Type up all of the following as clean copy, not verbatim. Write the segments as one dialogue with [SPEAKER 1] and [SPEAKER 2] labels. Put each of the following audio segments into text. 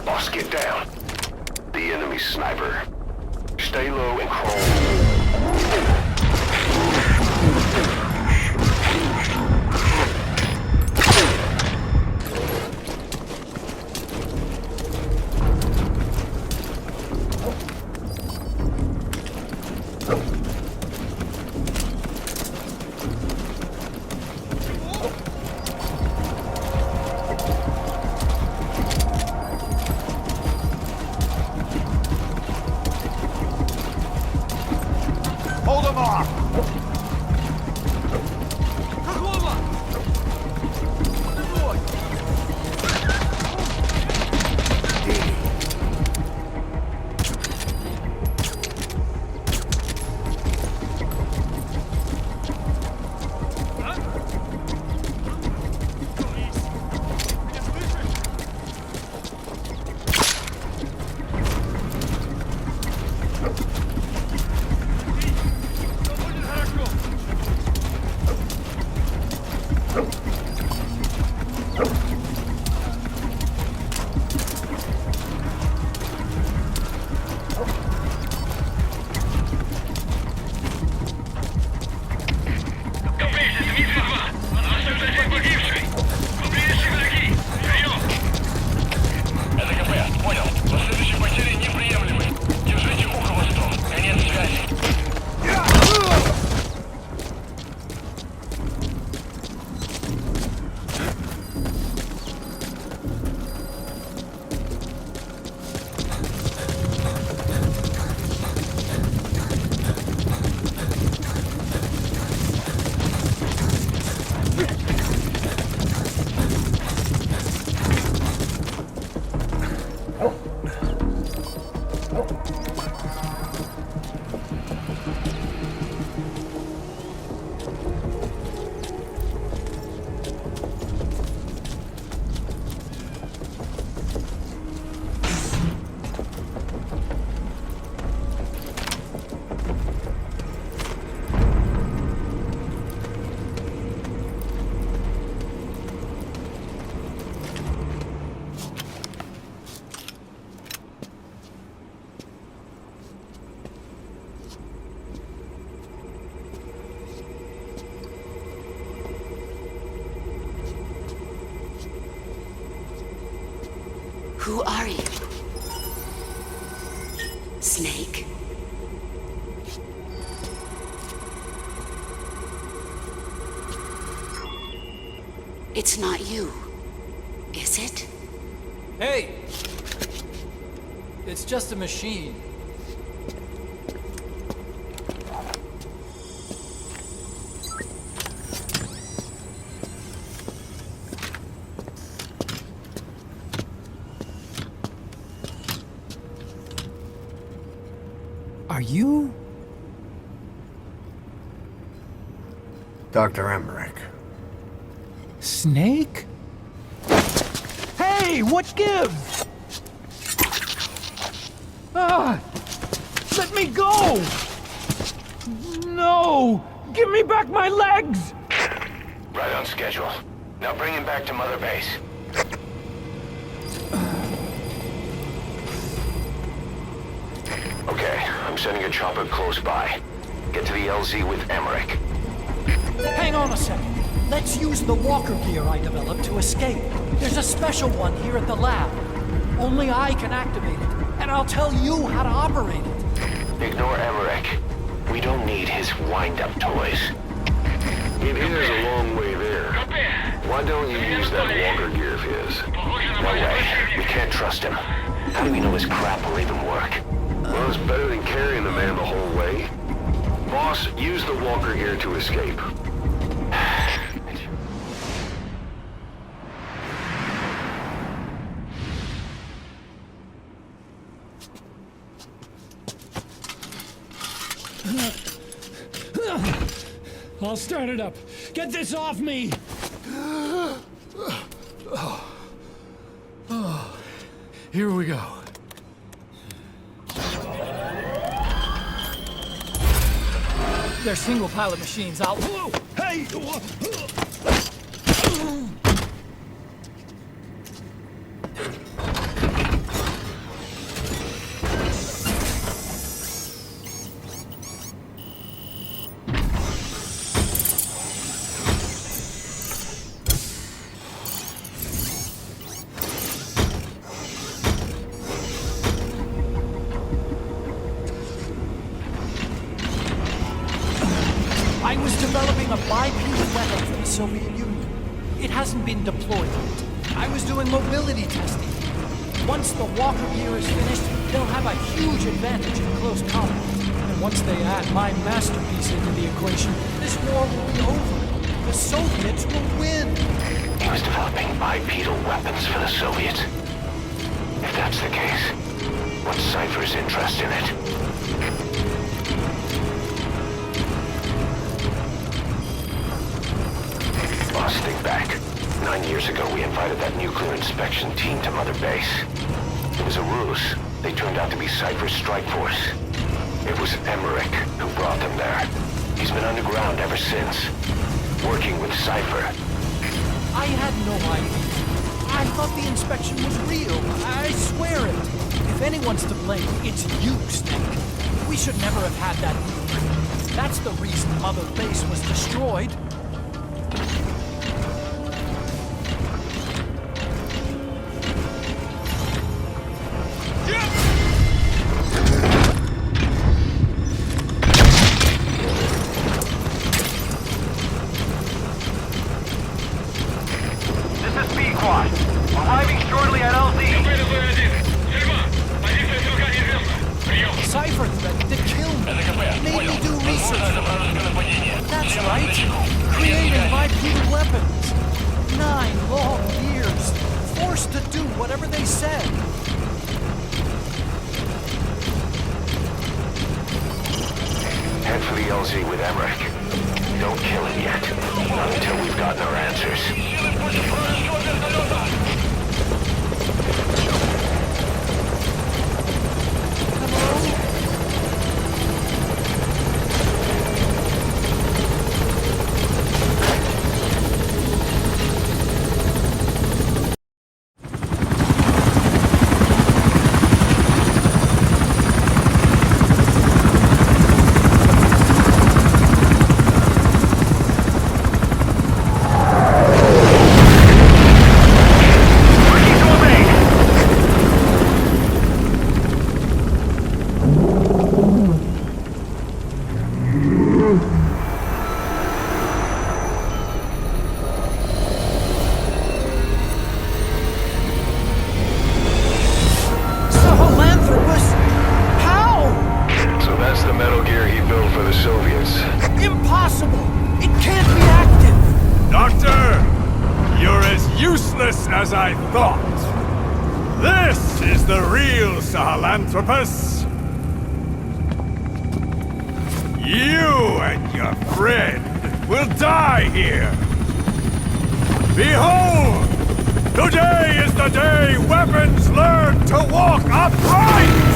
[SPEAKER 1] Boss, get down. The enemy's sniper. Stay low and crawl.
[SPEAKER 2] Hold them off!
[SPEAKER 3] Who are you? Snake? It's not you, is it?
[SPEAKER 4] Hey! It's just a machine. Are you?
[SPEAKER 2] Dr. Emmerich.
[SPEAKER 4] Snake? Hey, what gives? Ah! Let me go! No! Give me back my legs!
[SPEAKER 1] Right on schedule. Now bring him back to Mother Base. Okay, I'm sending a chopper close by. Get to the LZ with Emmerich.
[SPEAKER 4] Hang on a second.
[SPEAKER 5] Let's use the walker gear I developed to escape. There's a special one here at the lab. Only I can activate it, and I'll tell you how to operate it.
[SPEAKER 1] Ignore Emmerich. We don't need his wind-up toys.
[SPEAKER 6] It is a long way there. Why don't you use that walker gear of his?
[SPEAKER 1] No way. We can't trust him. How do we know his crap will even work?
[SPEAKER 6] Well, it's better than carrying the man the whole way. Boss, use the walker gear to escape.
[SPEAKER 4] I'll start it up. Get this off me!
[SPEAKER 2] Here we go.
[SPEAKER 5] They're single-pilot machines. I'll...
[SPEAKER 4] Hey!
[SPEAKER 5] I was developing a bipedal weapon for the Soviet Union. It hasn't been deployed yet. I was doing mobility testing. Once the walker gear is finished, they'll have a huge advantage in close combat. And once they add my masterpiece into the equation, this war will be over. The Soviets will win.
[SPEAKER 1] He was developing bipedal weapons for the Soviets. If that's the case, what's Cypher's interest in it? Boss, think back. 9 years ago, we invited that nuclear inspection team to Mother Base. It was a ruse. They turned out to be Cypher's strike force. It was Emmerich who brought them there. He's been underground ever since, working with Cypher.
[SPEAKER 5] I had no idea. I thought the inspection was real. I swear it. If anyone's to blame, it's you, Snake. We should never have had that nuke. That's the reason Mother Base was destroyed.
[SPEAKER 2] Arriving shortly at LZ.
[SPEAKER 5] Cypher threatened to kill me. Made me do research. That's right. Creating bipedal weapons. 9 long years. Forced to do whatever they said.
[SPEAKER 1] Head for the LZ with Emmerich. Don't kill him yet. Not until we've gotten our answers.
[SPEAKER 5] Impossible! It can't be active!
[SPEAKER 2] Doctor! You're as useless as I thought. This is the real Sahelanthropus. You and your friend will die here. Behold! Today is the day weapons learn to walk upright!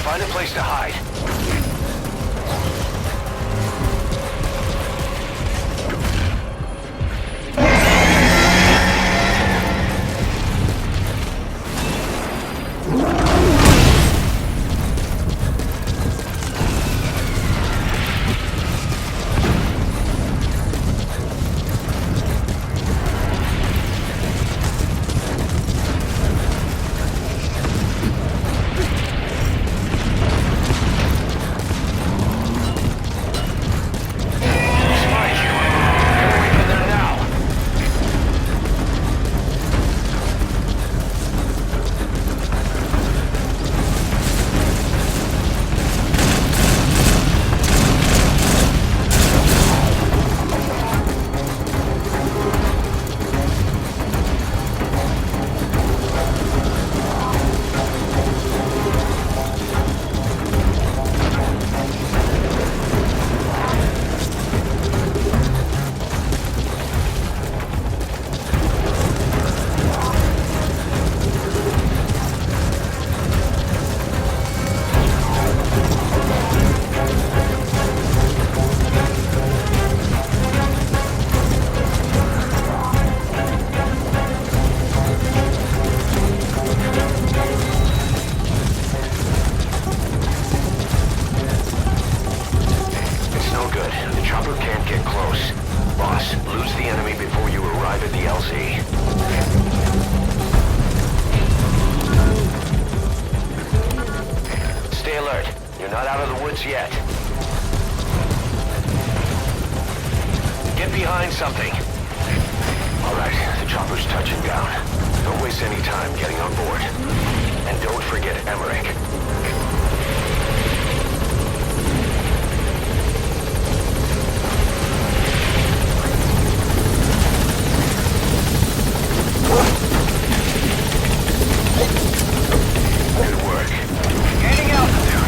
[SPEAKER 1] Find a place to hide. Yet. Get behind something. All right, the chopper's touching down. Don't waste any time getting on board. And don't forget Emmerich. Good work. Gaining altitude.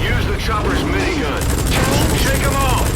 [SPEAKER 1] Use the chopper's minigun. Shake them off!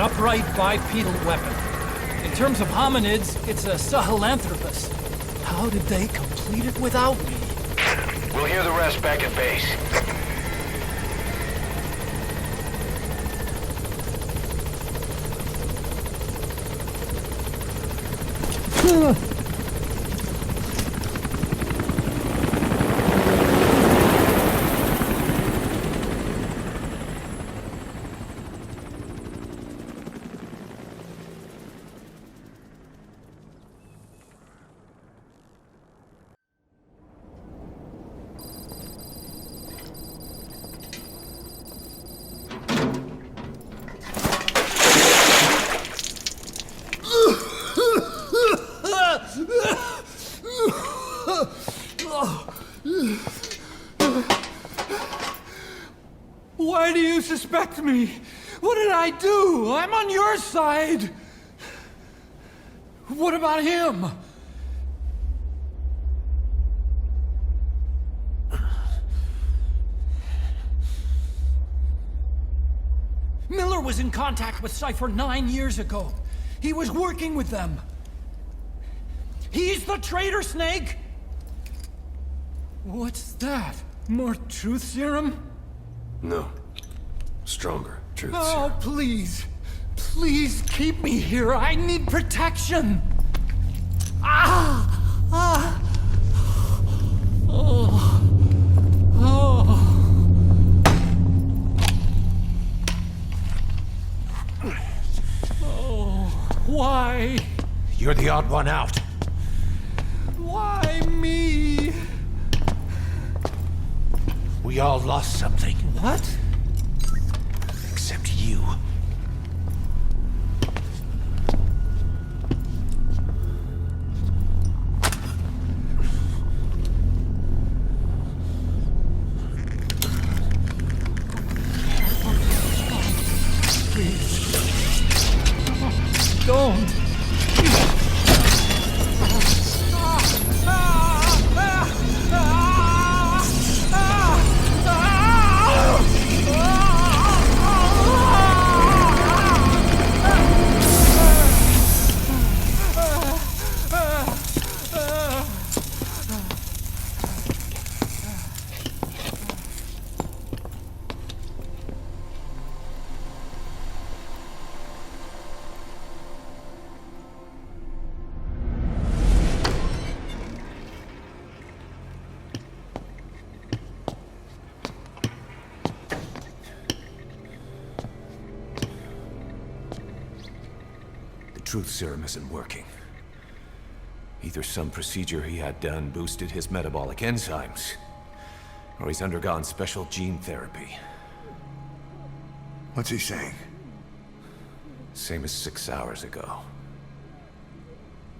[SPEAKER 5] Upright bipedal weapon. In terms of hominids, it's a Sahelanthropus. How did they complete it without me?
[SPEAKER 1] We'll hear the rest back at base.
[SPEAKER 5] Why do you suspect me? What did I do? I'm on your side. What about him? Miller was in contact with Cypher 9 years ago. He was working with them. He's the traitor, Snake! What's that? More truth serum?
[SPEAKER 6] No. Stronger truth
[SPEAKER 5] Oh,
[SPEAKER 6] serum.
[SPEAKER 5] please. Please keep me here. I need protection. Ah! Ah! Oh. Oh. Oh. Why?
[SPEAKER 7] You're the odd one out.
[SPEAKER 5] Why me?
[SPEAKER 7] We all lost something.
[SPEAKER 5] What?
[SPEAKER 7] Except you.
[SPEAKER 5] Don't.
[SPEAKER 7] The truth serum isn't working. Either some procedure he had done boosted his metabolic enzymes, or he's undergone special gene therapy.
[SPEAKER 8] What's he saying?
[SPEAKER 7] Same as 6 hours ago.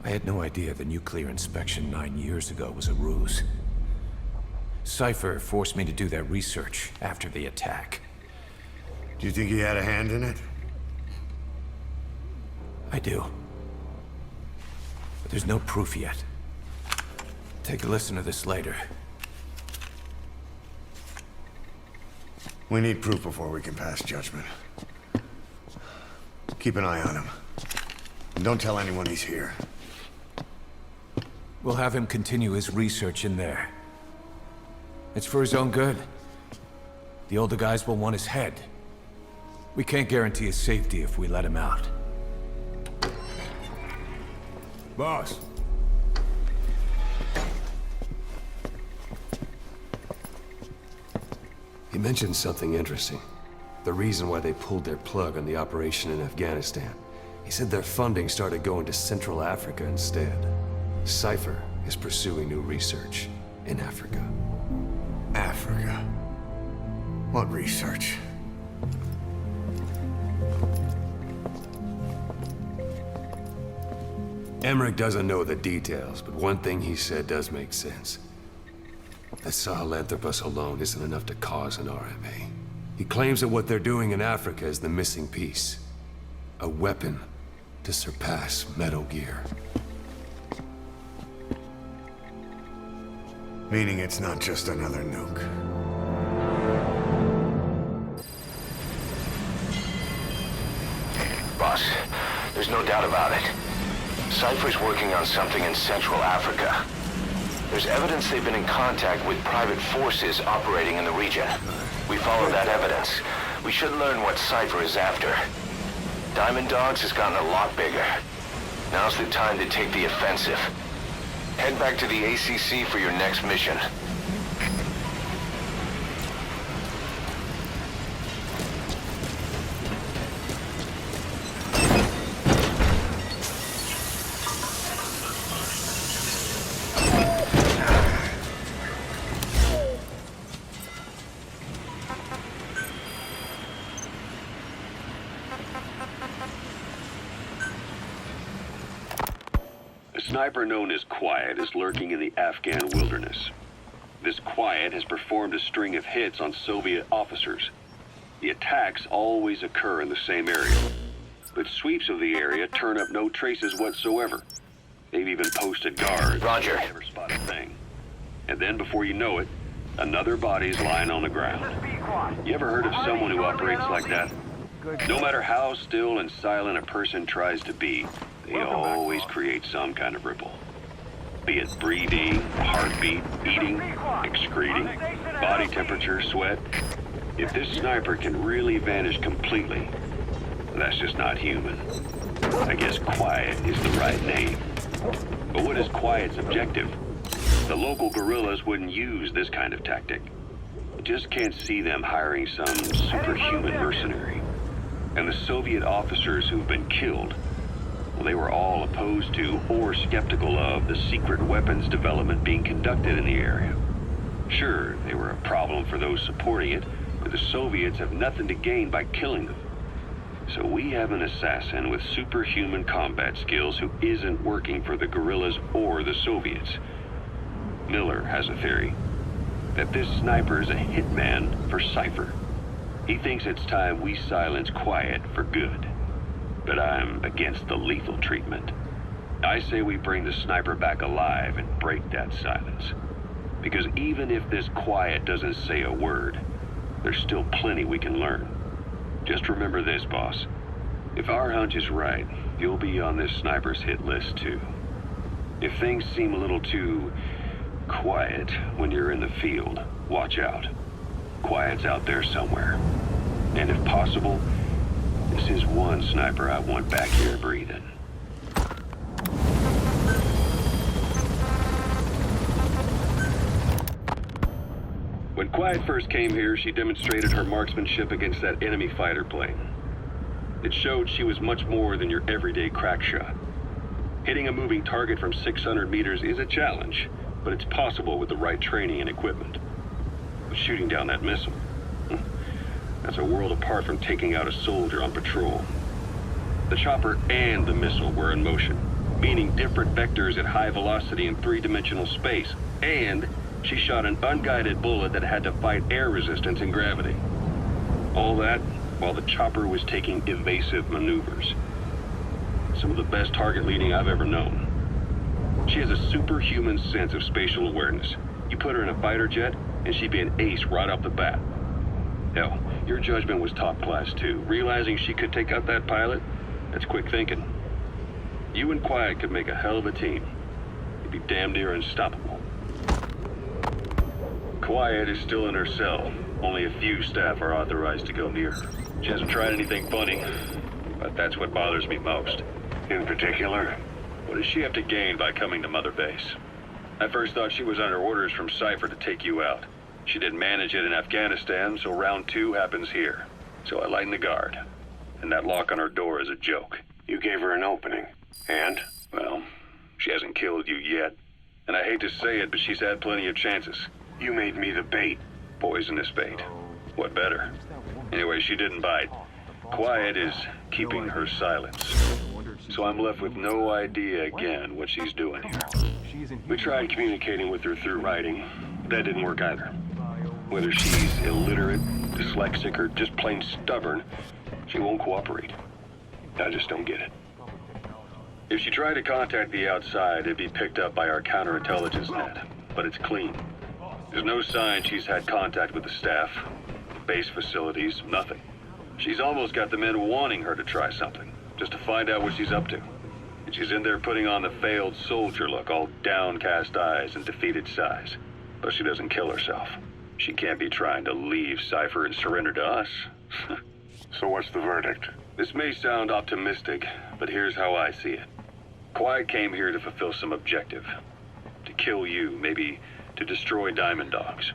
[SPEAKER 7] I had no idea the nuclear inspection 9 years ago was a ruse. Cypher forced me to do that research after the attack.
[SPEAKER 8] Do you think he had a hand in it?
[SPEAKER 7] I do. But there's no proof yet. Take a listen to this later.
[SPEAKER 8] We need proof before we can pass judgment. Keep an eye on him. And don't tell anyone he's here.
[SPEAKER 7] We'll have him continue his research in there. It's for his own good. The older guys will want his head. We can't guarantee his safety if we let him out.
[SPEAKER 2] Boss.
[SPEAKER 9] He mentioned something interesting. The reason why they pulled their plug on the operation in Afghanistan. He said their funding started going to Central Africa instead. Cypher is pursuing new research in Africa.
[SPEAKER 8] Africa? What research?
[SPEAKER 9] Emmerich doesn't know the details, but one thing he said does make sense. That Sahelanthropus alone isn't enough to cause an RMA. He claims that what they're doing in Africa is the missing piece. A weapon to surpass Metal Gear.
[SPEAKER 8] Meaning it's not just another nuke.
[SPEAKER 1] Boss, there's no doubt about it. Cypher's working on something in Central Africa. There's evidence they've been in contact with private forces operating in the region. We follow that evidence. We should learn what Cypher is after. Diamond Dogs has gotten a lot bigger. Now's the time to take the offensive. Head back to the ACC for your next mission.
[SPEAKER 6] A sniper known as Quiet is lurking in the Afghan wilderness. This Quiet has performed a string of hits on Soviet officers. The attacks always occur in the same area, but sweeps of the area turn up no traces whatsoever. They've even posted guards.
[SPEAKER 1] Roger.
[SPEAKER 6] Never spot a thing. And then before you know it, another body's lying on the ground. You ever heard of someone who operates like that? No matter how still and silent a person tries to be, they always create some kind of ripple. Be it breathing, heartbeat, eating, excreting, body temperature, sweat. If this sniper can really vanish completely, that's just not human. I guess Quiet is the right name. But what is Quiet's objective? The local guerrillas wouldn't use this kind of tactic. You just can't see them hiring some superhuman mercenary. And the Soviet officers who've been killed, Well, they were all opposed to or skeptical of the secret weapons development being conducted in the area. Sure, they were a problem for those supporting it, but the Soviets have nothing to gain by killing them. So we have an assassin with superhuman combat skills who isn't working for the guerrillas or the Soviets. Miller has a theory that this sniper is a hitman for Cypher. He thinks it's time we silence Quiet for good. But I'm against the lethal treatment. I say we bring the sniper back alive and break that silence. Because even if this Quiet doesn't say a word, there's still plenty we can learn. Just remember this, boss. If our hunch is right, you'll be on this sniper's hit list too. If things seem a little too quiet when you're in the field, watch out. Quiet's out there somewhere. And if possible, this is one sniper I want back here breathing. When Quiet first came here, she demonstrated her marksmanship against that enemy fighter plane. It showed she was much more than your everyday crack shot. Hitting a moving target from 600 meters is a challenge, but it's possible with the right training and equipment. But shooting down that missile, that's a world apart from taking out a soldier on patrol. The chopper and the missile were in motion, meaning different vectors at high velocity in three-dimensional space, and she shot an unguided bullet that had to fight air resistance and gravity. All that while the chopper was taking evasive maneuvers. Some of the best target leading I've ever known. She has a superhuman sense of spatial awareness. You put her in a fighter jet, and she'd be an ace right off the bat. Hell, your judgment was top class too. Realizing she could take out that pilot, that's quick thinking. You and Quiet could make a hell of a team. You'd be damn near unstoppable. Quiet is still in her cell. Only a few staff are authorized to go near her. She hasn't tried anything funny, but that's what bothers me most. In particular, what does she have to gain by coming to Mother Base? I first thought she was under orders from Cypher to take you out. She didn't manage it in Afghanistan, so round 2 happens here. So I lighten the guard. And that lock on her door is a joke.
[SPEAKER 1] You gave her an opening. And?
[SPEAKER 6] Well, she hasn't killed you yet. And I hate to say it, but she's had plenty of chances.
[SPEAKER 1] You made me the bait.
[SPEAKER 6] Poisonous bait. What better? Anyway, she didn't bite. Quiet is keeping her silence. So I'm left with no idea again what she's doing here. We tried communicating with her through writing. That didn't work either. Whether she's illiterate, dyslexic, or just plain stubborn, she won't cooperate. I just don't get it. If she tried to contact the outside, it'd be picked up by our counterintelligence net. But it's clean. There's no sign she's had contact with the staff, base facilities, nothing. She's almost got the men wanting her to try something, just to find out what she's up to. And she's in there putting on the failed soldier look, all downcast eyes and defeated sighs. But she doesn't kill herself. She can't be trying to leave Cypher and surrender to us.
[SPEAKER 1] So what's the verdict?
[SPEAKER 6] This may sound optimistic, but here's how I see it. Quiet came here to fulfill some objective. To kill you, maybe to destroy Diamond Dogs.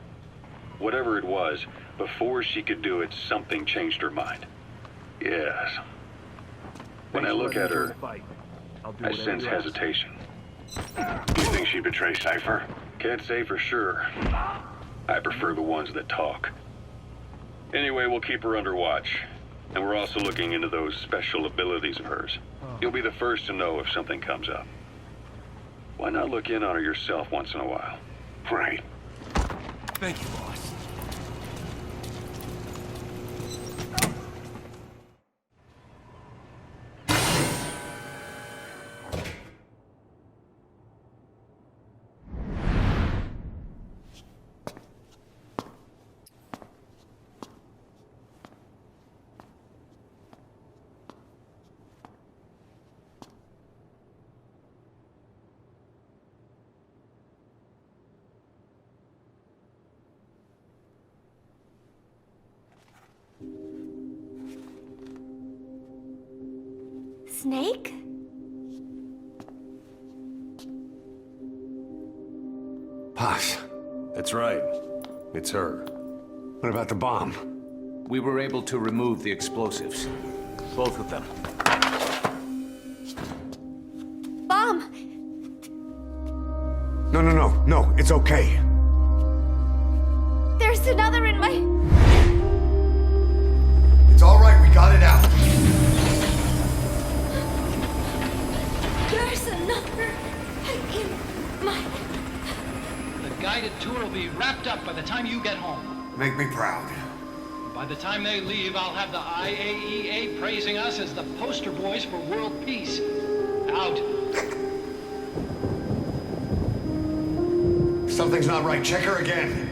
[SPEAKER 6] Whatever it was, before she could do it, something changed her mind. Yes. When I look at her, I sense hesitation.
[SPEAKER 1] You think she betrayed Cypher?
[SPEAKER 6] Can't say for sure. I prefer the ones that talk. Anyway, we'll keep her under watch. And we're also looking into those special abilities of hers. You'll be the first to know if something comes up. Why not look in on her yourself once in a while?
[SPEAKER 1] Right.
[SPEAKER 2] Thank you, boss.
[SPEAKER 10] Snake?
[SPEAKER 8] Pops,
[SPEAKER 9] That's right. It's her.
[SPEAKER 8] what about the bomb?
[SPEAKER 7] We were able to remove the explosives. Both of them.
[SPEAKER 10] bomb.
[SPEAKER 8] No, it's okay.
[SPEAKER 10] There's another in my...
[SPEAKER 8] It's all right, we got it out.
[SPEAKER 10] There's another in my...
[SPEAKER 5] The guided tour will be wrapped up by the time you get home.
[SPEAKER 8] Make me proud.
[SPEAKER 5] By the time they leave, I'll have the IAEA praising us as the poster boys for world peace. Out.
[SPEAKER 8] Something's not right. Check her again.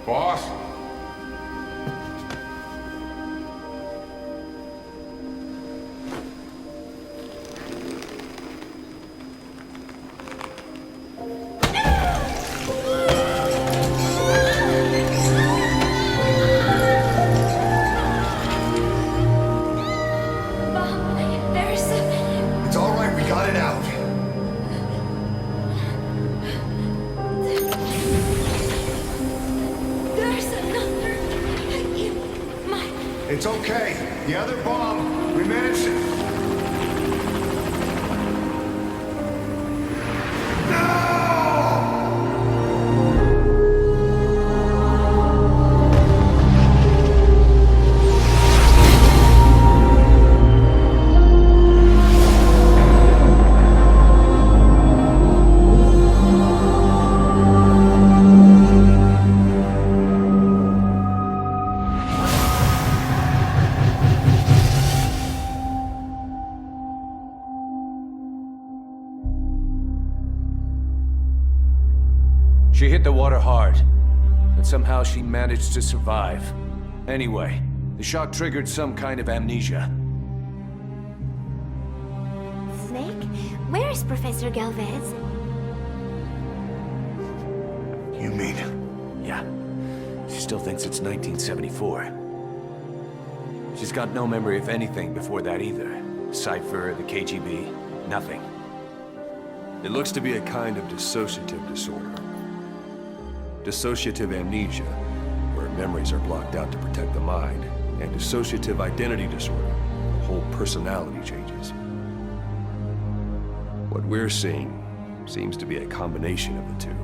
[SPEAKER 9] Boss?
[SPEAKER 10] There's a...
[SPEAKER 8] It's all right, we got it out.
[SPEAKER 10] There's another in my...
[SPEAKER 8] It's okay. The other bomb, we managed it.
[SPEAKER 7] She hit the water hard, but somehow she managed to survive. Anyway, the shock triggered some kind of amnesia.
[SPEAKER 10] Snake? Where is Professor Galvez?
[SPEAKER 8] You mean?
[SPEAKER 7] Yeah, she still thinks it's 1974. She's got no memory of anything before that either. Cypher, the KGB, nothing.
[SPEAKER 9] It looks to be a kind of dissociative disorder. Dissociative amnesia, where memories are blocked out to protect the mind, and dissociative identity disorder, whole personality changes. What we're seeing seems to be a combination of the two.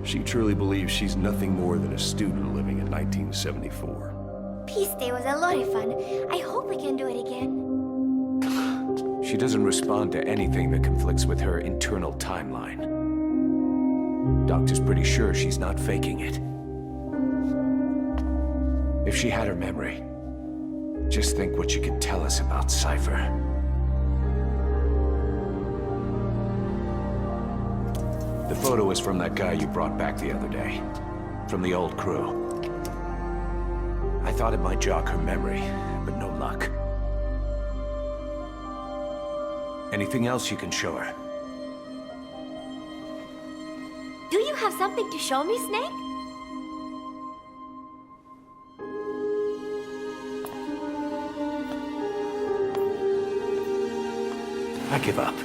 [SPEAKER 9] She truly believes she's nothing more than a student living in 1974.
[SPEAKER 10] Peace Day was a lot of fun. I hope we can do it again.
[SPEAKER 7] She doesn't respond to anything that conflicts with her internal timeline. Doctor's pretty sure she's not faking it. If she had her memory, just think what she could tell us about Cypher. The photo is from that guy you brought back the other day. From the old crew. I thought it might jog her memory, but no luck. Anything else you can show her?
[SPEAKER 10] Do you have something to show me, Snake?
[SPEAKER 7] I give up.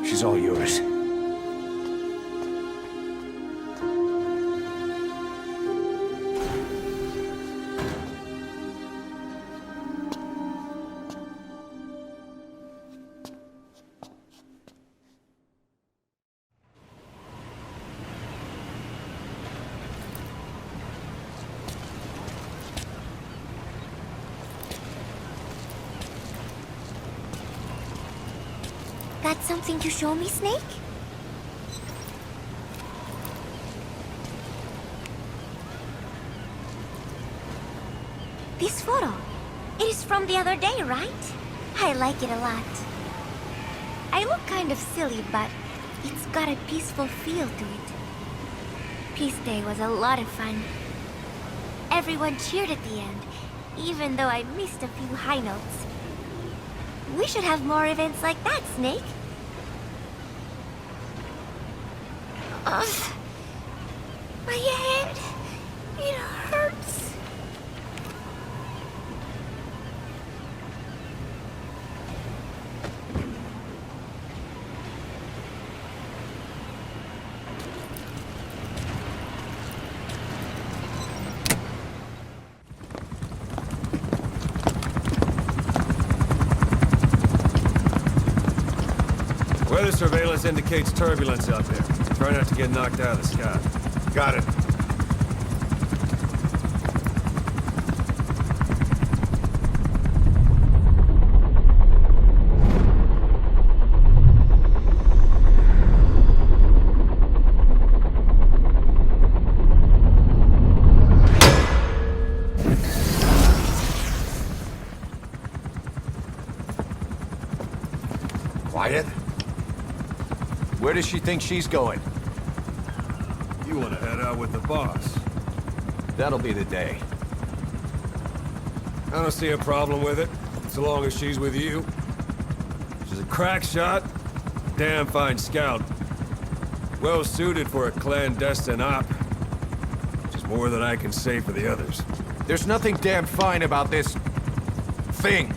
[SPEAKER 7] She's all yours.
[SPEAKER 10] Got something to show me, Snake? This photo. It is from the other day, right? I like it a lot. I look kind of silly, but it's got a peaceful feel to it. Peace Day was a lot of fun. Everyone cheered at the end, even though I missed a few high notes. We should have more events like that, Snake. Ugh. My head. It hurts.
[SPEAKER 9] surveillance indicates turbulence out there. Try not to get knocked out of the sky.
[SPEAKER 8] Got it.
[SPEAKER 7] Quiet. Where does she think she's going?
[SPEAKER 9] You want to head out with the boss?
[SPEAKER 7] That'll be the day.
[SPEAKER 9] I don't see a problem with it, so long as she's with you. She's a crack shot, damn fine scout. Well suited for a clandestine op. Which is more than I can say for the others.
[SPEAKER 7] There's nothing damn fine about this... thing.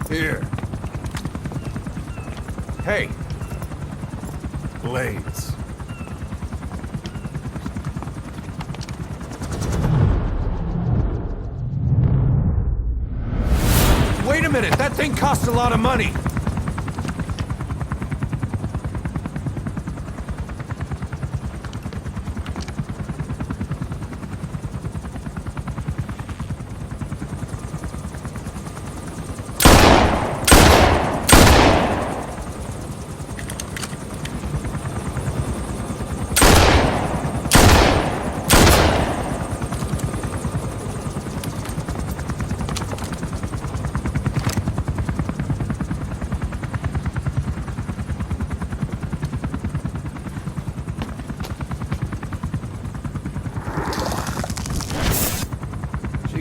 [SPEAKER 9] Here.
[SPEAKER 7] Hey.
[SPEAKER 9] Blades.
[SPEAKER 7] Wait a minute, that thing costs a lot of money.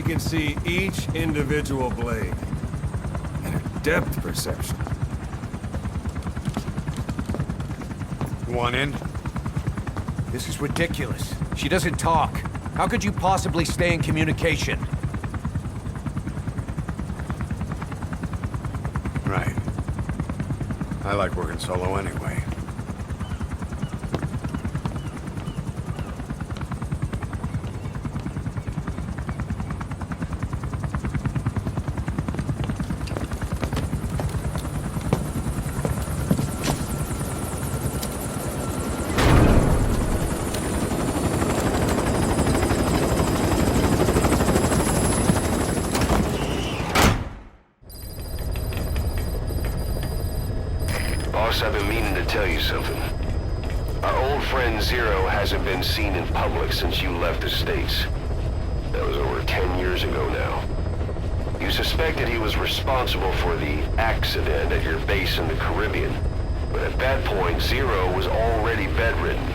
[SPEAKER 9] Can see each individual blade and her depth perception.
[SPEAKER 8] You want in?
[SPEAKER 7] This is ridiculous. She doesn't talk. How could you possibly stay in communication?
[SPEAKER 8] Right. I like working solo anyway.
[SPEAKER 1] Boss, I've been meaning to tell you something. Our old friend Zero hasn't been seen in public since you left the States. That was over 10 years ago now. You suspected he was responsible for the accident at your base in the Caribbean. But at that point, Zero was already bedridden.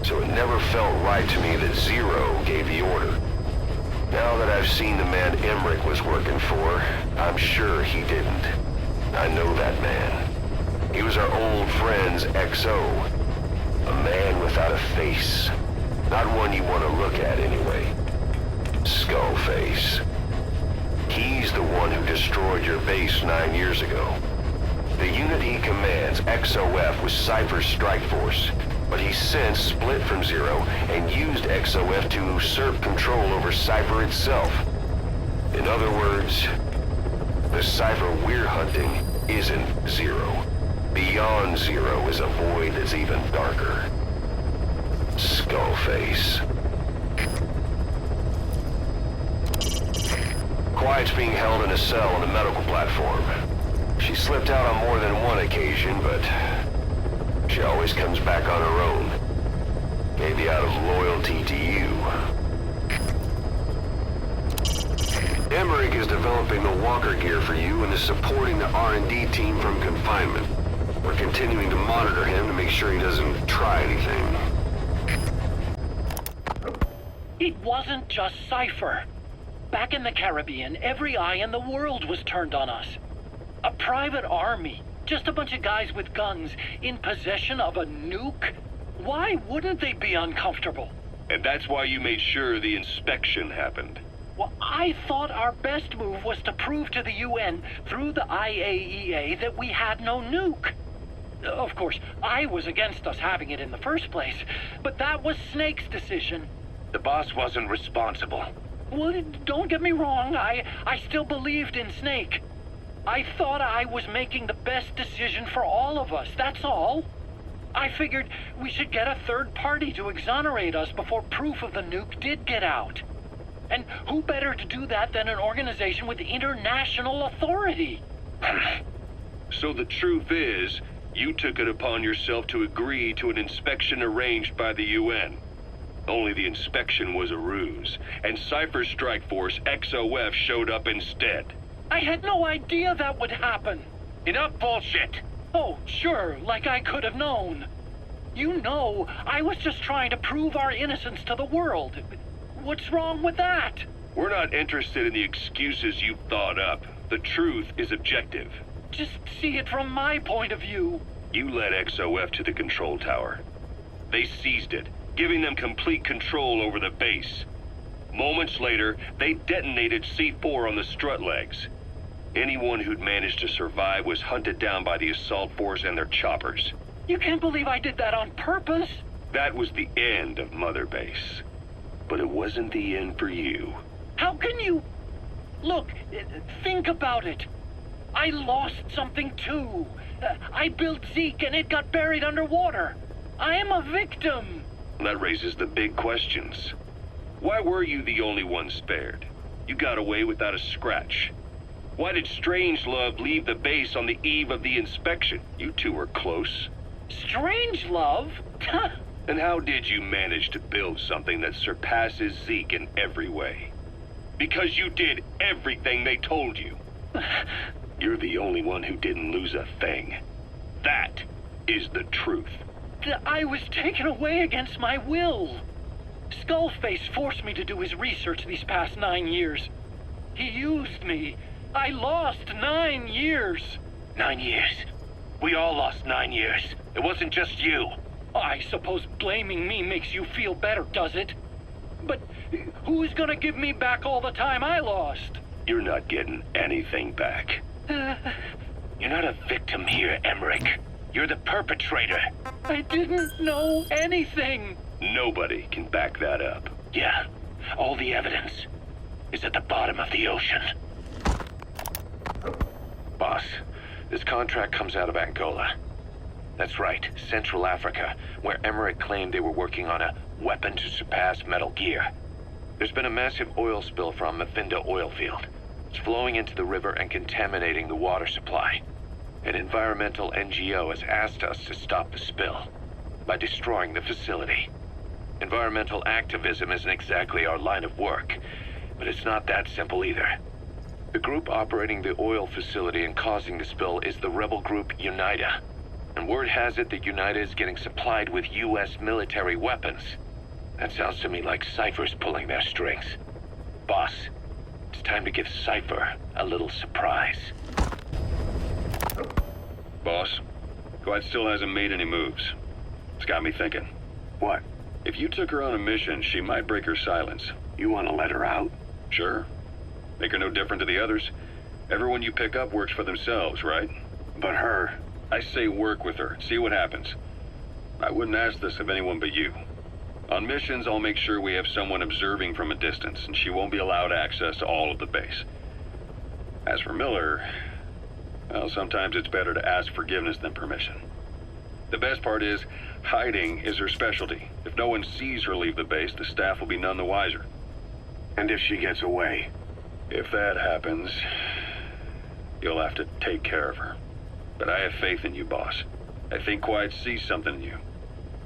[SPEAKER 1] So it never felt right to me that Zero gave the order. Now that I've seen the man Emmerich was working for, I'm sure he didn't. I know that man. He was our old friend's XO. A man without a face. Not one you want to look at anyway. Skullface. He's the one who destroyed your base 9 years ago. The unit he commands, XOF, was Cypher's strike force. But he's since split from Zero and used XOF to usurp control over Cypher itself. In other words, the Cypher we're hunting isn't Zero. Beyond Zero is a void that's even darker. Skullface. Quiet's being held in a cell on the medical platform. She slipped out on more than one occasion, but she always comes back on her own. Maybe out of loyalty to you. Emmerich is developing the walker gear for you and is supporting the R&D team from confinement. We're continuing to monitor him to make sure he doesn't try anything.
[SPEAKER 11] It wasn't just Cypher. Back in the Caribbean, every eye in the world was turned on us. A private army, just a bunch of guys with guns, in possession of a nuke? Why wouldn't they be uncomfortable?
[SPEAKER 6] And that's why you made sure the inspection happened.
[SPEAKER 11] Well, I thought our best move was to prove to the UN through the IAEA that we had no nuke. Of course, I was against us having it in the first place, but that was Snake's decision.
[SPEAKER 1] The boss wasn't responsible.
[SPEAKER 11] Well, don't get me wrong, I still believed in Snake. I thought I was making the best decision for all of us, that's all. I figured we should get a third party to exonerate us before proof of the nuke did get out. And who better to do that than an organization with international authority?
[SPEAKER 6] So the truth is, you took it upon yourself to agree to an inspection arranged by the UN. Only the inspection was a ruse, and Cypher's strike force, XOF, showed up instead.
[SPEAKER 11] I had no idea that would happen.
[SPEAKER 1] Enough bullshit!
[SPEAKER 11] Oh, sure, like I could have known. You know, I was just trying to prove our innocence to the world. What's wrong with that?
[SPEAKER 6] We're not interested in the excuses you've thought up. The truth is objective.
[SPEAKER 11] Just see it from my point of view.
[SPEAKER 6] You led XOF to the control tower. They seized it, giving them complete control over the base. Moments later, they detonated C4 on the strut legs. Anyone who'd managed to survive was hunted down by the assault force and their choppers.
[SPEAKER 11] You can't believe I did that on purpose.
[SPEAKER 6] That was the end of Mother Base. But it wasn't the end for you.
[SPEAKER 11] How can you... Look, think about it. I lost something too. I built Zeke and it got buried underwater. I am a victim.
[SPEAKER 6] That raises the big questions. Why were you the only one spared? You got away without a scratch. Why did Strangelove leave the base on the eve of the inspection? You two were close.
[SPEAKER 11] Strangelove?
[SPEAKER 6] And how did you manage to build something that surpasses Zeke in every way? Because you did everything they told you. You're the only one who didn't lose a thing. That is the truth.
[SPEAKER 11] I was taken away against my will. Skullface forced me to do his research these past 9 years. He used me. I lost 9 years.
[SPEAKER 1] 9 years. We all lost 9 years. It wasn't just you.
[SPEAKER 11] I suppose blaming me makes you feel better, does it? But who's gonna give me back all the time I lost?
[SPEAKER 6] You're not getting anything back.
[SPEAKER 1] You're not a victim here, Emmerich. You're the perpetrator.
[SPEAKER 11] I didn't know anything.
[SPEAKER 6] Nobody can back that up.
[SPEAKER 1] Yeah, all the evidence is at the bottom of the ocean. Boss, this contract comes out of Angola. That's right, Central Africa, where Emmerich claimed they were working on a weapon to surpass Metal Gear. There's been a massive oil spill from Mafinda oil field. It's flowing into the river and contaminating the water supply. An environmental NGO has asked us to stop the spill by destroying the facility. Environmental activism isn't exactly our line of work, but it's not that simple either. The group operating the oil facility and causing the spill is the rebel group UNITA. And word has it that UNITA is getting supplied with U.S. military weapons. That sounds to me like Cypher's pulling their strings. Boss, it's time to give Cypher a little surprise.
[SPEAKER 6] Boss, Quiet still hasn't made any moves. It's got me thinking.
[SPEAKER 1] What?
[SPEAKER 6] If you took her on a mission, she might break her silence.
[SPEAKER 1] You want to let her out?
[SPEAKER 6] Sure. Make her no different to the others. Everyone you pick up works for themselves, right?
[SPEAKER 1] But her...
[SPEAKER 6] I say work with her, see what happens. I wouldn't ask this of anyone but you. On missions, I'll make sure we have someone observing from a distance, and she won't be allowed access to all of the base. As for Miller, well, sometimes it's better to ask forgiveness than permission. The best part is, hiding is her specialty. If no one sees her leave the base, the staff will be none the wiser.
[SPEAKER 1] And if she gets away?
[SPEAKER 6] If that happens, you'll have to take care of her. But I have faith in you, boss. I think Quiet sees something in you.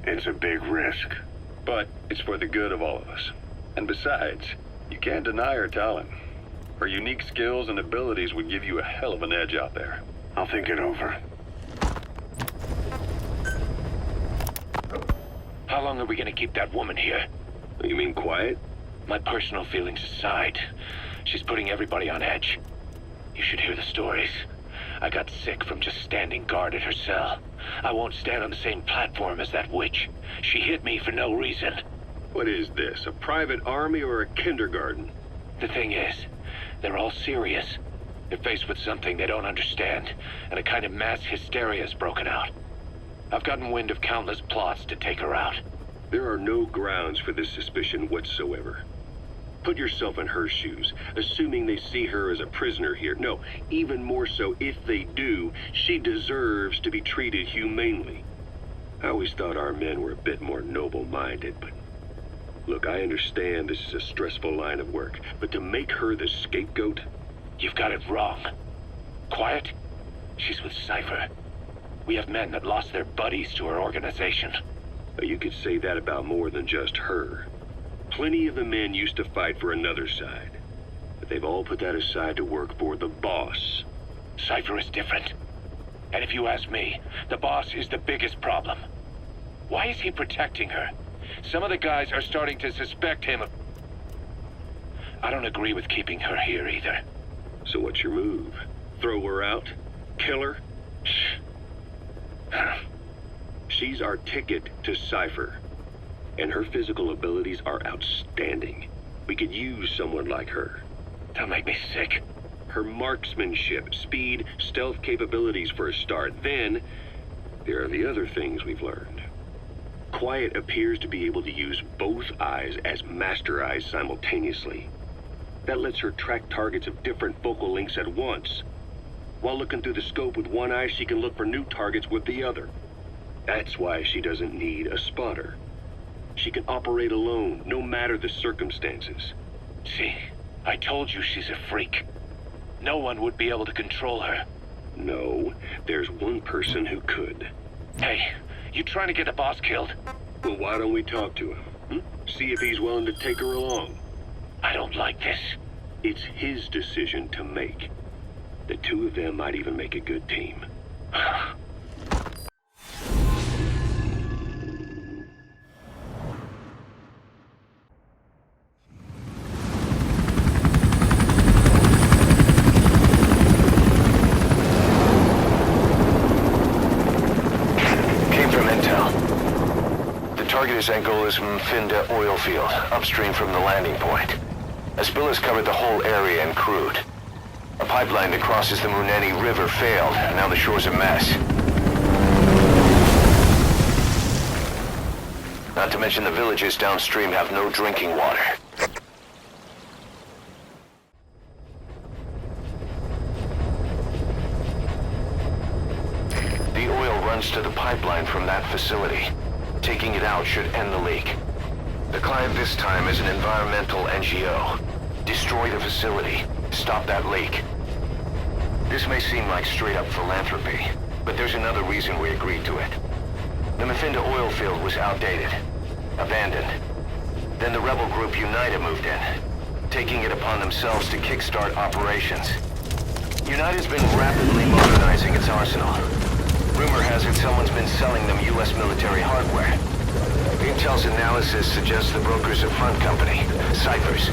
[SPEAKER 1] It's a big risk.
[SPEAKER 6] But it's for the good of all of us. And besides, you can't deny her talent. Her unique skills and abilities would give you a hell of an edge out there.
[SPEAKER 1] I'll think it over. How long are we gonna keep that woman here?
[SPEAKER 6] You mean Quiet?
[SPEAKER 1] My personal feelings aside, she's putting everybody on edge. You should hear the stories. I got sick from just standing guard at her cell. I won't stand on the same platform as that witch. She hit me for no reason.
[SPEAKER 6] What is this, a private army or a kindergarten?
[SPEAKER 1] The thing is, they're all serious. They're faced with something they don't understand, and a kind of mass hysteria has broken out. I've gotten wind of countless plots to take her out.
[SPEAKER 6] There are no grounds for this suspicion whatsoever. Put yourself in her shoes, assuming they see her as a prisoner here. No, even more so, if they do, she deserves to be treated humanely. I always thought our men were a bit more noble-minded, but... Look, I understand this is a stressful line of work, but to make her the scapegoat...
[SPEAKER 1] You've got it wrong. Quiet? She's with Cypher. We have men that lost their buddies to her organization.
[SPEAKER 6] You could say that about more than just her. Plenty of the men used to fight for another side, but they've all put that aside to work for the boss.
[SPEAKER 1] Cypher is different. And if you ask me, the boss is the biggest problem. Why is he protecting her? Some of the guys are starting to suspect him of... I don't agree with keeping her here either.
[SPEAKER 6] So what's your move? Throw her out? Kill her? She's our ticket to Cypher, and her physical abilities are outstanding. We could use someone like her.
[SPEAKER 1] That'll make me sick.
[SPEAKER 6] Her marksmanship, speed, stealth capabilities for a start. Then, there are the other things we've learned. Quiet appears to be able to use both eyes as master eyes simultaneously. That lets her track targets of different focal lengths at once. While looking through the scope with one eye, she can look for new targets with the other. That's why she doesn't need a spotter. She can operate alone, no matter the circumstances.
[SPEAKER 1] See, I told you she's a freak. No one would be able to control her.
[SPEAKER 6] No, there's one person who could.
[SPEAKER 1] Hey, you trying to get the boss killed?
[SPEAKER 6] Well, why don't we talk to him? See if he's willing to take her along.
[SPEAKER 1] I don't like this.
[SPEAKER 6] It's his decision to make. The two of them might even make a good team.
[SPEAKER 1] Target is Angola's Mfinda oil field, upstream from the landing point. A spill has covered the whole area and crude. A pipeline that crosses the Muneni River failed, and now the shore's a mess. Not to mention the villages downstream have no drinking water. The oil runs to the pipeline from that facility. Taking it out should end the leak. The client this time is an environmental NGO. Destroy the facility. Stop that leak. This may seem like straight-up philanthropy, but there's another reason we agreed to it. The Mfinda oil field was outdated, abandoned. Then the rebel group United moved in, taking it upon themselves to kickstart operations. United's been rapidly modernizing its arsenal. Rumor has it someone's been selling them U.S. military hardware. Intel's analysis suggests the broker's a front company, Cyphers.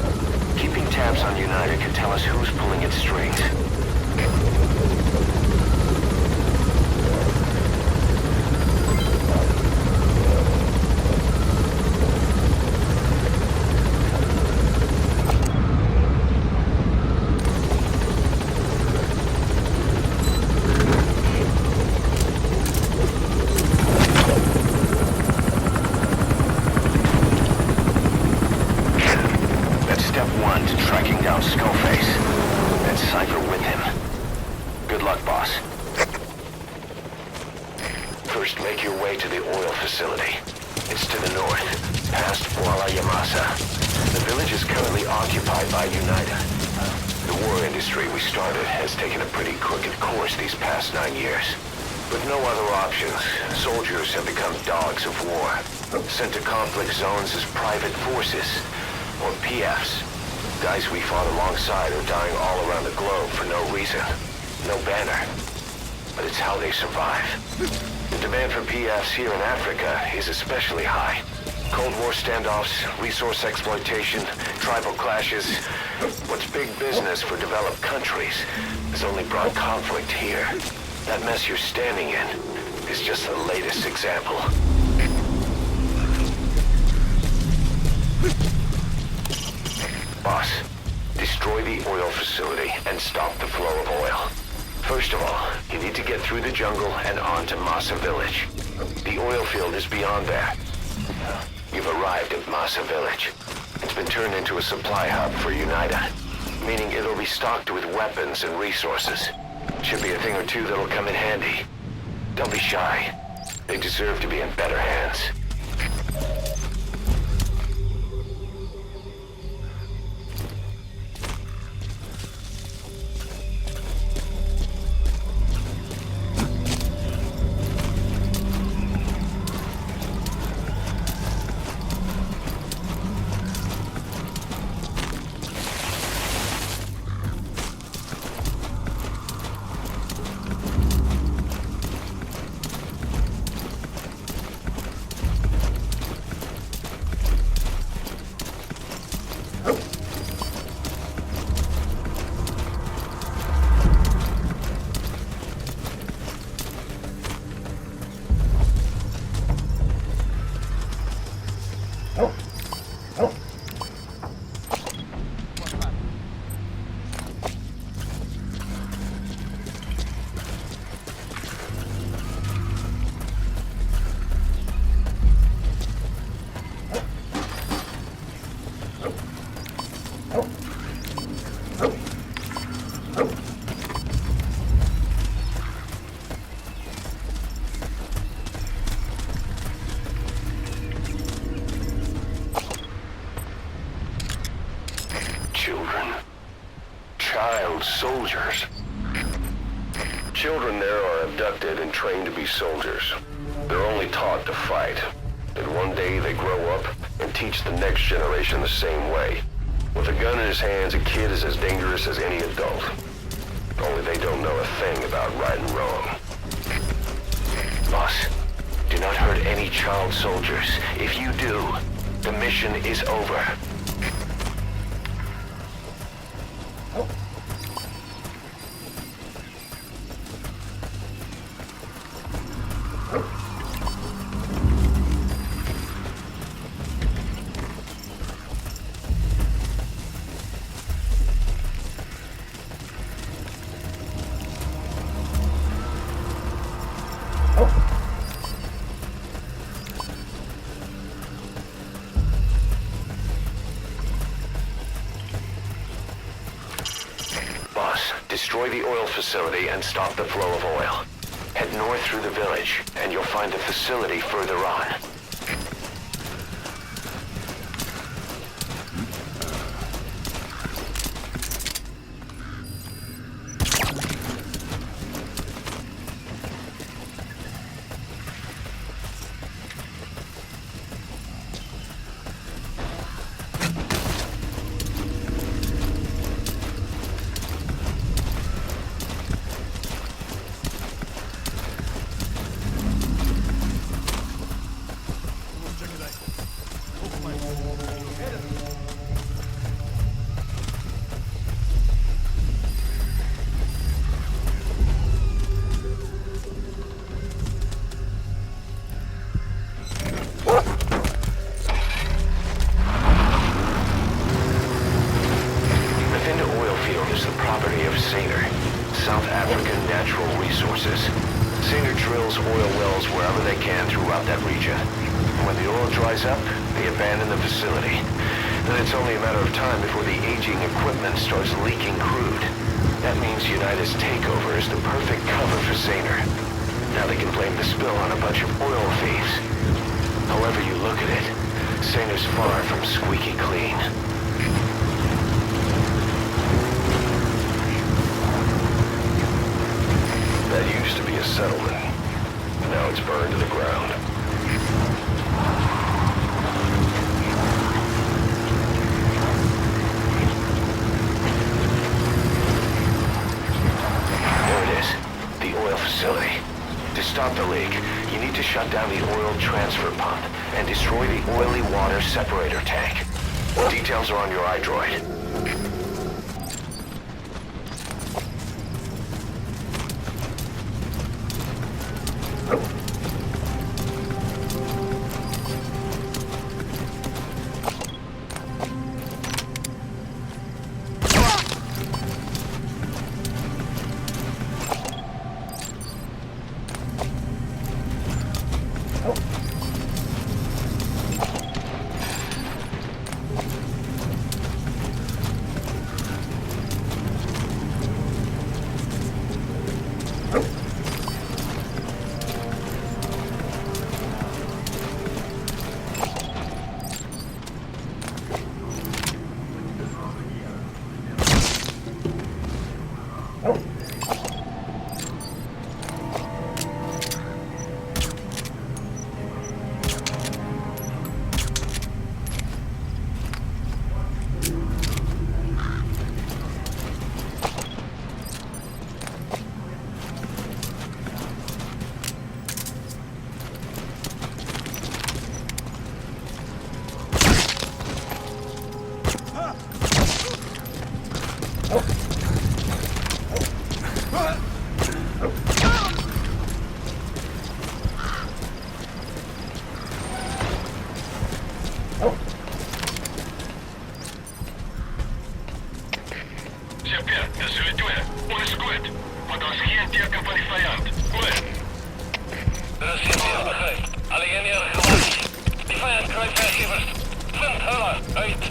[SPEAKER 1] Keeping tabs on United could tell us who's pulling its strings. Sent to conflict zones as private forces, or PFs. Guys we fought alongside are dying all around the globe for no reason. No banner. But it's how they survive. The demand for PFs here in Africa is especially high. Cold War standoffs, resource exploitation, tribal clashes. What's big business for developed countries has only brought conflict here. That mess you're standing in is just the latest example. Boss, destroy the oil facility and stop the flow of oil. First of all, you need to get through the jungle and on to Massa Village. The oil field is beyond there. You've arrived at Massa Village. It's been turned into a supply hub for UNITA, meaning it'll be stocked with weapons and resources. Should be a thing or two that'll come in handy. Don't be shy. They deserve to be in better hands. Soldiers. Children there are abducted and trained to be soldiers. They're only taught to fight. And one day they grow up and teach the next generation the same way. With a gun in his hands, a kid is as dangerous as any adult. Only they don't know a thing about right and wrong. Boss, do not hurt any child soldiers. If you do, the mission is over. Destroy the oil facility and stop the flow of oil. Head north through the village, and you'll find the facility further on. South African Natural Resources. Singer drills oil wells wherever they can throughout that region. And when the oil dries up, they abandon the facility. Then it's only a matter of time before the aging equipment starts leaking crude. That means Unita's takeover is the perfect cover for Saner. Now they can blame the spill on a bunch of oil thieves. However you look at it, Saner's far from squeaky clean. That used to be a settlement. Now it's burned to the ground. There it is. The oil facility. To stop the leak, you need to shut down the oil transfer pump and destroy the oily water separator tank. Details are on your iDroid.
[SPEAKER 12] trekken van die vijand. Oor.
[SPEAKER 13] Er is hier begrepen. Alleen hier gewacht. Die vijand kruipt werkgevers. Vind hulle uit.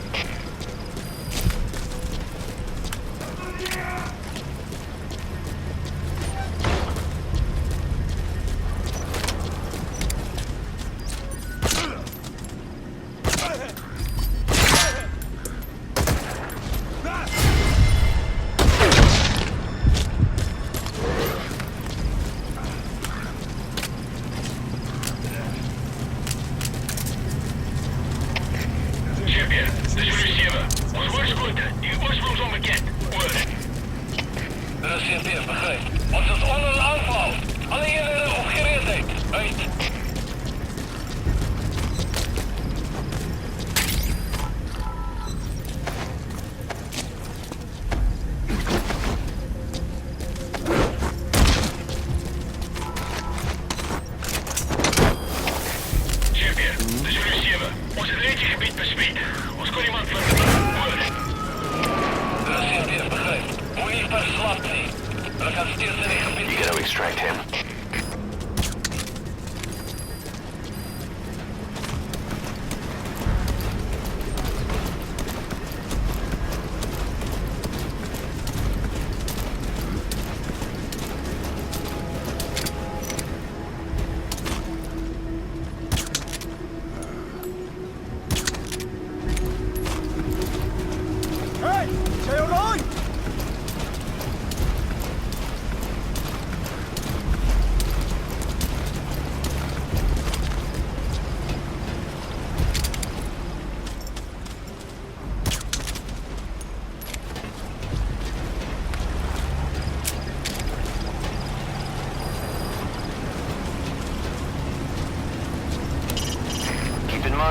[SPEAKER 1] You gotta extract him.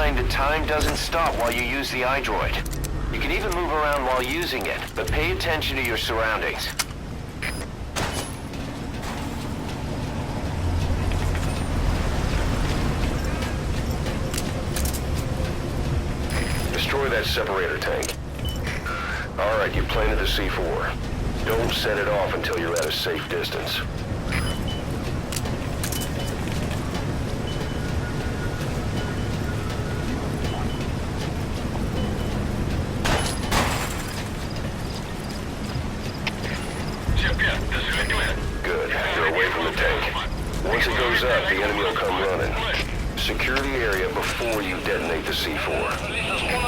[SPEAKER 1] The time doesn't stop while you use the iDroid. You can even move around while using it, but pay attention to your surroundings. Destroy that separator tank. Alright, you planted the C4. Don't set it off until you're at a safe distance. Good. You're away from the tank. Once it goes up, the enemy will come running. Secure the area before you detonate the C4.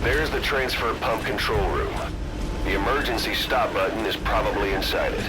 [SPEAKER 1] There's the transfer pump control room. The emergency stop button is probably inside it.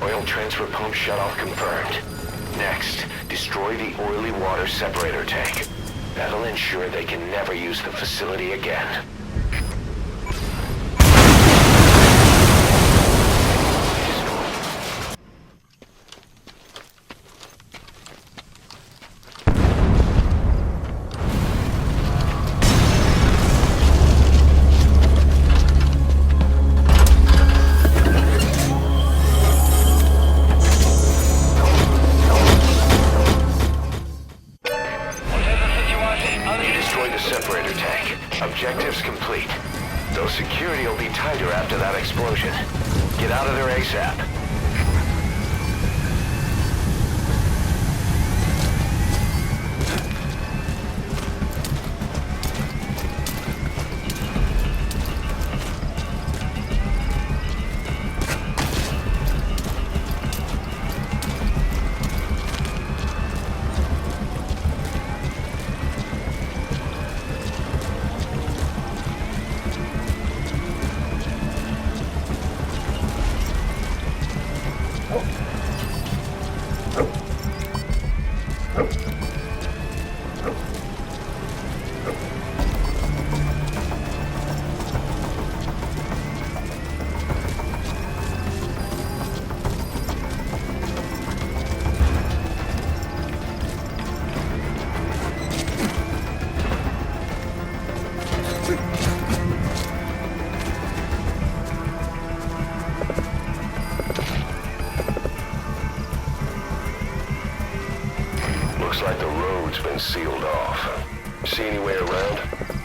[SPEAKER 1] Oil transfer pump shutoff confirmed. Next, destroy the oily water separator tank. That'll ensure they can never use the facility again. Separator tank. Objectives complete. Though security will be tighter after that explosion. Get out of there ASAP. Looks like the road's been sealed off. See any way around?